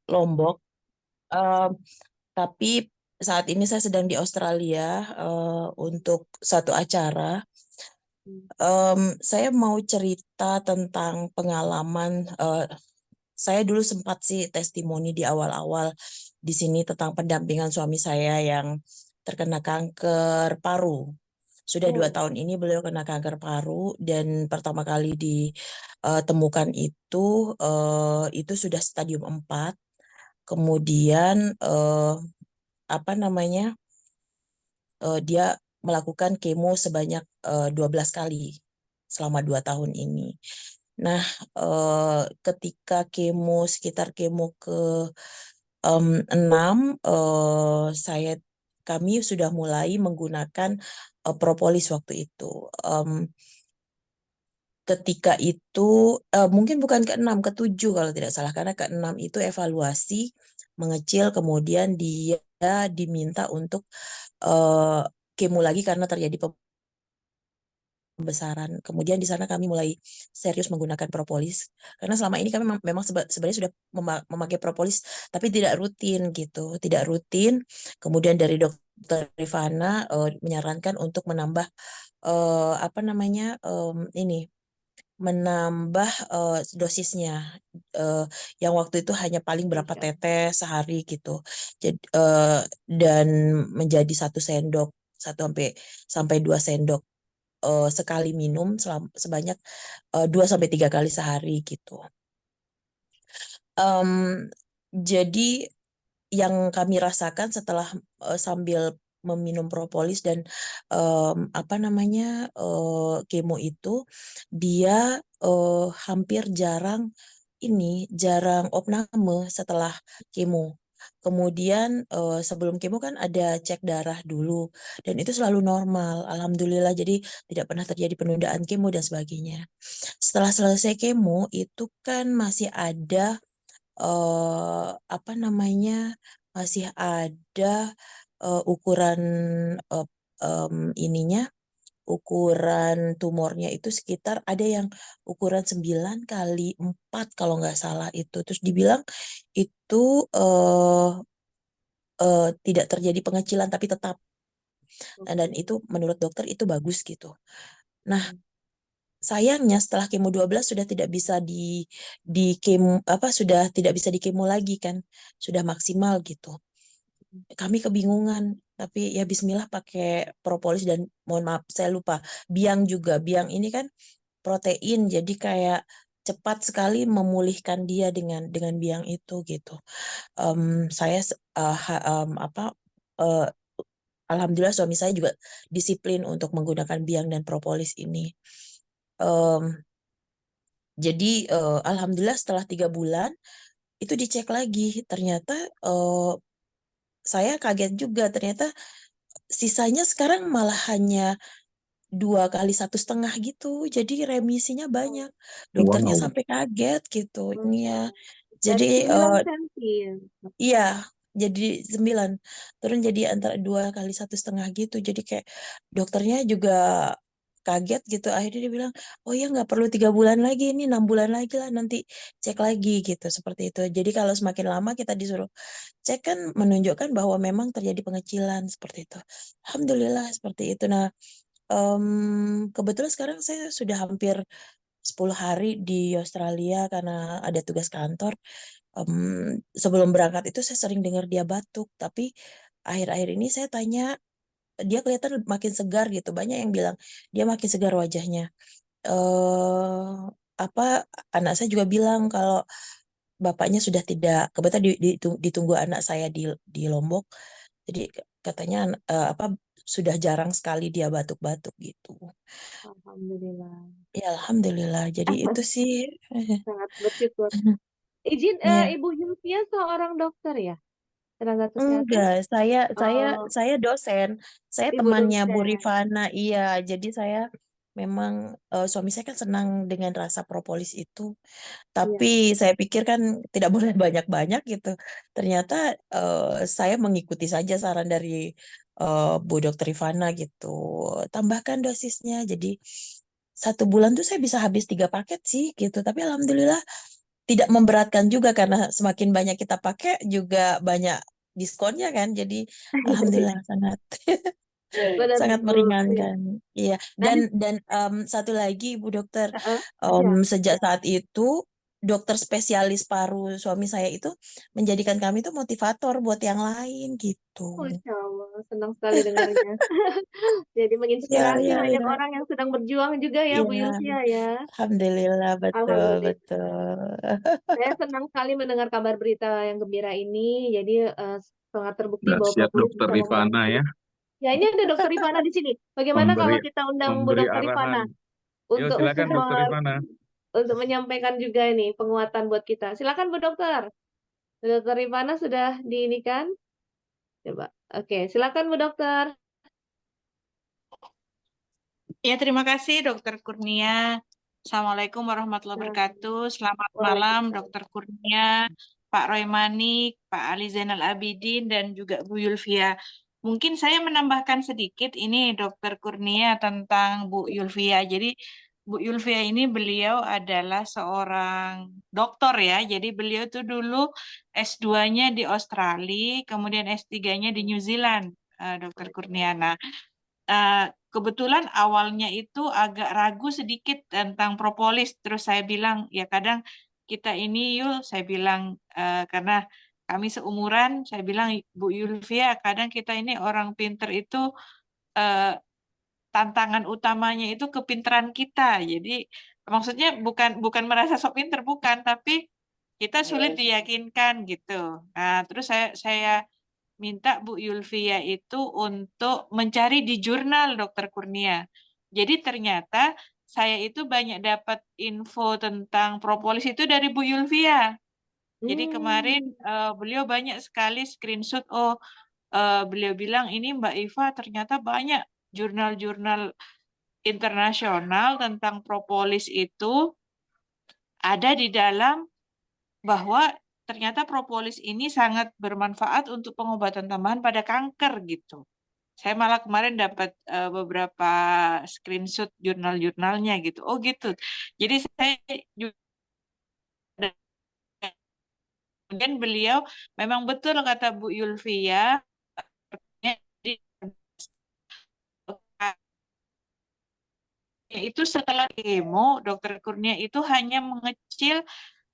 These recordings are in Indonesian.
Lombok. Em, tapi saat ini saya sedang di Australia untuk satu acara. Saya mau cerita tentang pengalaman. Saya dulu sempat sih testimoni di awal-awal di sini tentang pendampingan suami saya yang terkena kanker paru. Sudah 2 tahun ini beliau kena kanker paru dan pertama kali ditemukan itu sudah stadium 4. Kemudian apa namanya dia melakukan kemo sebanyak 12 kali selama 2 tahun ini. Nah, ketika sekitar kemo ke 6, kami sudah mulai menggunakan propolis waktu itu. Em, Ketika itu mungkin bukan ke 6, ke 7 kalau tidak salah, karena ke 6 itu evaluasi mengecil, kemudian dia diminta untuk eh, kemo lagi karena terjadi pembesaran. Kemudian di sana kami mulai serius menggunakan propolis karena selama ini kami memang sebenarnya sudah memakai propolis tapi tidak rutin gitu, tidak rutin. Kemudian dari dokter Rifana menyarankan untuk menambah apa namanya ini menambah dosisnya, eh, yang waktu itu hanya paling berapa Insya Allah. tetes sehari gitu. Jadi dan menjadi 1 sendok, satu sampai sampai 2 sendok sekali minum sebanyak 2 sampai 3 kali sehari gitu. Em, jadi yang kami rasakan setelah sambil meminum propolis dan apa namanya kemo itu, dia hampir jarang opname setelah kemo. Kemudian sebelum kemo kan ada cek darah dulu dan itu selalu normal, alhamdulillah. Jadi tidak pernah terjadi penundaan kemo dan sebagainya. Setelah selesai kemo itu kan masih ada apa namanya masih ada ukuran eh, ininya, ukuran tumornya itu sekitar ada yang ukuran 9 kali 4 kalau nggak salah itu. Terus dibilang itu eh, tidak terjadi pengecilan tapi tetap, dan Oke. itu menurut dokter itu bagus gitu. Nah, sayangnya setelah kemo 12 sudah tidak bisa di kemo apa sudah tidak bisa di kemo lagi kan. Sudah maksimal gitu. Kami kebingungan, tapi ya bismillah pakai propolis dan mohon maaf saya lupa biang juga. Biang ini kan protein jadi kayak cepat sekali memulihkan dia dengan biang itu gitu. Saya apa eh, alhamdulillah suami saya juga disiplin untuk menggunakan biang dan propolis ini. Em, jadi alhamdulillah setelah 3 bulan itu dicek lagi, ternyata eh, saya kaget juga, ternyata sisanya sekarang malah hanya 2 kali 1,5 gitu. Jadi remisinya banyak. Dokternya Wow. sampai kaget gitu. Iya. Jadi Dari 9 senti ya. iya, jadi 9. Turun jadi antara 2 kali 1,5 gitu. Jadi kayak dokternya juga kaget gitu. Akhirnya dia bilang, oh ya nggak perlu 3 bulan lagi, ini 6 bulan lagi lah nanti cek lagi gitu. Seperti itu. Jadi kalau semakin lama kita disuruh cek kan menunjukkan bahwa memang terjadi pengecilan seperti itu. Alhamdulillah seperti itu. Nah, kebetulan sekarang saya sudah hampir 10 hari di Australia karena ada tugas kantor. Sebelum berangkat itu saya sering dengar dia batuk, tapi akhir-akhir ini saya tanya, dia kelihatan makin segar gitu. Banyak yang bilang dia makin segar wajahnya. eh Apa anak saya juga bilang kalau bapaknya sudah tidak, kebetulan ditunggu anak saya di Lombok. Jadi katanya apa sudah jarang sekali dia batuk-batuk gitu. Alhamdulillah. Ya, alhamdulillah. Jadi itu sih. Sangat bersyukur. Izin, Ya, Ibu Zulfia seorang dokter ya? Tenaga kesehatan? enggak. Saya saya Oh, saya dosen. Saya Ibu temannya Bu dosen. Rifana. Iya, jadi saya memang suami saya kan senang dengan rasa propolis itu. Iya. Tapi saya pikir kan tidak boleh banyak-banyak gitu. Ternyata saya mengikuti saja saran dari Bu Dokter Rifana gitu. Tambahkan dosisnya. Jadi 1 bulan tuh saya bisa habis 3 paket sih gitu. Tapi alhamdulillah tidak memberatkan juga karena semakin banyak kita pakai juga banyak diskonnya kan. Jadi alhamdulillah sangat Benar sangat betul. Iya. meringankan. Iya. Nah, Dan satu lagi Bu Dokter, heeh. Ya. sejak saat itu dokter spesialis paru suami saya itu menjadikan kami itu motivator buat yang lain gitu. Masya Allah, senang sekali dengarnya. Jadi Iya, menginspirasi iya, banyak iya. orang yang sedang berjuang juga ya, Bu Iya, Yulfia ya. alhamdulillah betul, Alhamdulillah. betul. Saya senang sekali mendengar kabar berita yang gembira ini. Jadi sangat terbukti Udah bahwa siap propolis dokter bisa Rifana membantu. ya, Ya, ini ada Dokter Rifana di sini. Bagaimana memberi kalau kita undang Bu memberi Dokter arahan. Rifana Yo untuk silakan dokter Rifana. untuk menyampaikan juga ini penguatan buat kita. Silakan Bu Dokter. Bu Dokter Rifana sudah diinikan? Coba. Oke, silakan Bu Dokter. Ya, terima kasih Dokter Kurnia. Assalamualaikum warahmatullahi Nah, wabarakatuh. Selamat malam waalaikumsalam. Dokter Kurnia, Pak Roy Manik, Pak Ali Zainal Abidin, dan juga Bu Yulvia. Mungkin saya menambahkan sedikit ini Dokter Kurnia tentang Bu Yulvia. Jadi Bu Yulvia ini beliau adalah seorang dokter ya. Jadi beliau tuh dulu S2-nya di Australia, kemudian S3-nya di New Zealand, Dokter Kurnia. Nah, kebetulan awalnya itu agak ragu sedikit tentang propolis. Terus saya bilang, ya kadang kita ini yuk, saya bilang, karena kami seumuran, saya bilang, Bu Yulvia, kadang kita ini orang pinter itu, eh, tantangan utamanya itu kepinteran kita. Jadi maksudnya bukan bukan merasa sok pinter, bukan, tapi kita sulit diyakinkan gitu. Nah, terus saya minta Bu Yulvia itu untuk mencari di jurnal Dokter Kurnia. Jadi ternyata saya itu banyak dapat info tentang propolis itu dari Bu Yulvia. Jadi kemarin Hmm, beliau banyak sekali screenshot. Oh, beliau bilang ini Mbak Iva ternyata banyak jurnal-jurnal internasional tentang propolis itu ada di dalam, bahwa ternyata propolis ini sangat bermanfaat untuk pengobatan tambahan pada kanker gitu. Saya malah kemarin dapat beberapa screenshot jurnal-jurnalnya gitu. Oh gitu. Jadi saya juga, kemudian beliau memang betul kata Bu Yulvia, jadi itu setelah kemo, Dokter Kurnia itu hanya mengecil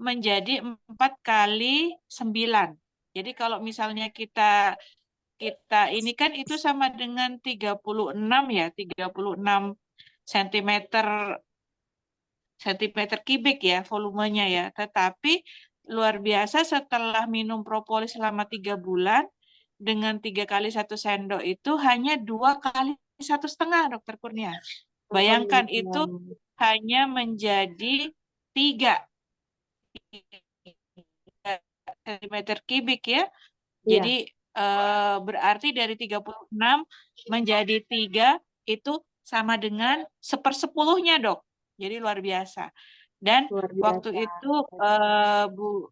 menjadi 4 kali 9. Jadi kalau misalnya kita kita ini kan itu sama dengan 36 ya, 36 sentimeter sentimeter kubik ya volumenya ya. Tetapi luar biasa setelah minum propolis selama 3 bulan dengan 3 kali 1 sendok itu hanya 2 kali 1,5 Dokter Kurnia. Bayangkan itu alhamdulillah. hanya menjadi 3 sentimeter kubik ya. Iya, Jadi berarti dari 36 menjadi 3 itu sama dengan 1/10-nya, Dok. Jadi luar biasa. Dan luar waktu biasa. itu Bu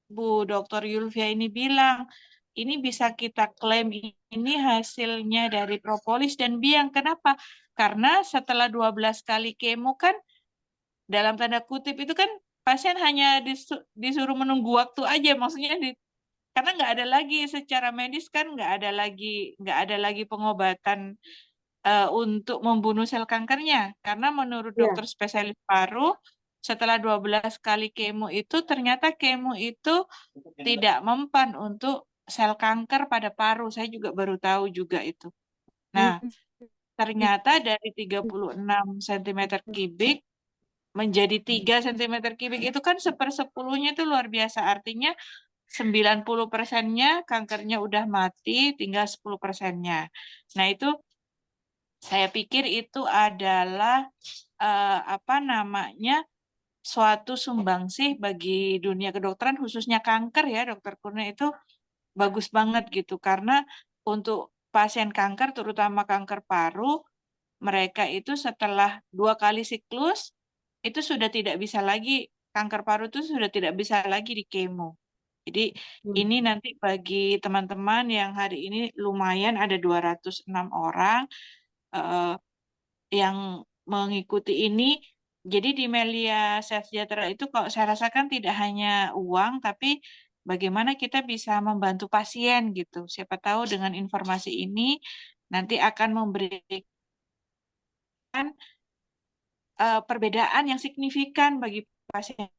Bu Dr. Yulvia ini bilang, ini bisa kita klaim ini hasilnya dari propolis dan biang. Kenapa? Karena setelah 12 kali kemo kan, dalam tanda kutip itu kan pasien hanya disuruh menunggu waktu aja, maksudnya karena nggak ada lagi secara medis kan, nggak ada lagi pengobatan untuk membunuh sel kankernya. Karena menurut Iya, dokter spesialis paru, setelah 12 kali kemo itu ternyata kemo itu tidak mempan untuk sel kanker pada paru. Saya juga baru tahu juga itu. Nah, hmm, ternyata dari 36 sentimeter kubik menjadi 3 sentimeter kubik itu kan 1/10-nya, itu luar biasa. Artinya 90%-nya kankernya udah mati, tinggal 10%-nya. Nah, itu saya pikir itu adalah apa namanya, suatu sumbangsih bagi dunia kedokteran khususnya kanker ya, Dokter Kurnia, itu bagus banget gitu karena untuk pasien kanker terutama kanker paru, mereka itu setelah 2 kali siklus itu sudah tidak bisa lagi, kanker paru itu sudah tidak bisa lagi di kemo. Jadi hmm, ini nanti bagi teman-teman yang hari ini lumayan ada 206 orang eh, yang mengikuti ini, Jadi di Melia Sejahtera itu kalau saya rasakan tidak hanya uang, tapi bagaimana kita bisa membantu pasien gitu. Siapa tahu dengan informasi ini nanti akan memberikan perbedaan yang signifikan bagi pasien.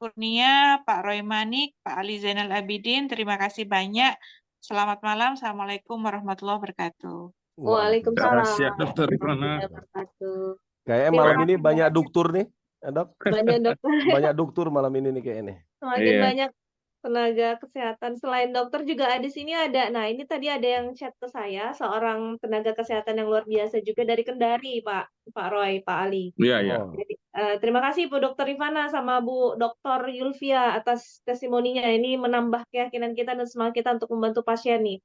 Kurnia, Pak Roy Manik, Pak Ali Zainal Abidin, terima kasih banyak. Selamat malam. Assalamualaikum warahmatullahi wabarakatuh. Waalaikumsalam Siap, Dokter Rifana. warahmatullahi wabarakatuh. Kayaknya Terima malam ini kasih banyak banyak. dokter nih, ya, Dok. Banyak dokter. Banyak dokter malam ini nih kayaknya. Semakin Iya. banyak tenaga kesehatan. Selain dokter juga di sini ada. Nah, ini tadi ada yang chat ke saya, seorang tenaga kesehatan yang luar biasa juga dari Kendari, Pak Roy, Pak Ali. Iya, iya. Oh, Jadi, terima kasih Bu Dokter Rifana sama Bu Dokter Yulvia atas testimoninya. Ini menambah keyakinan kita dan semangat kita untuk membantu pasien nih.